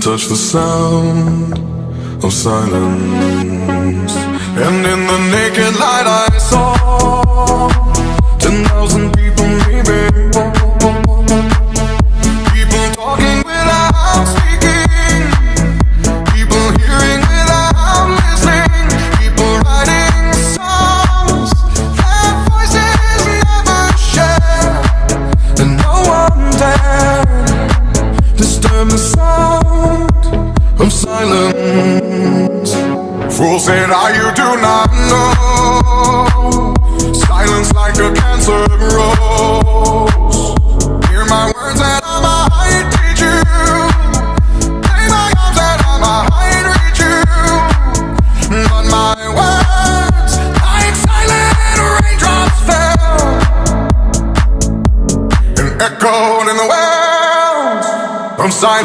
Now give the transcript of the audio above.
can touch the sound of silence. And in the naked light I saw 10,000 people maybe. People talking without speaking. People hearing without listening. People writing songs that voices never share. And no one dared disturb the sound of silence. Fool said, you do not know. Silence like a cancer grows. Hear my words and I might teach you. Play my arms and I might reach you. But my words, like silent raindrops, fell and echoed in the wells of silence.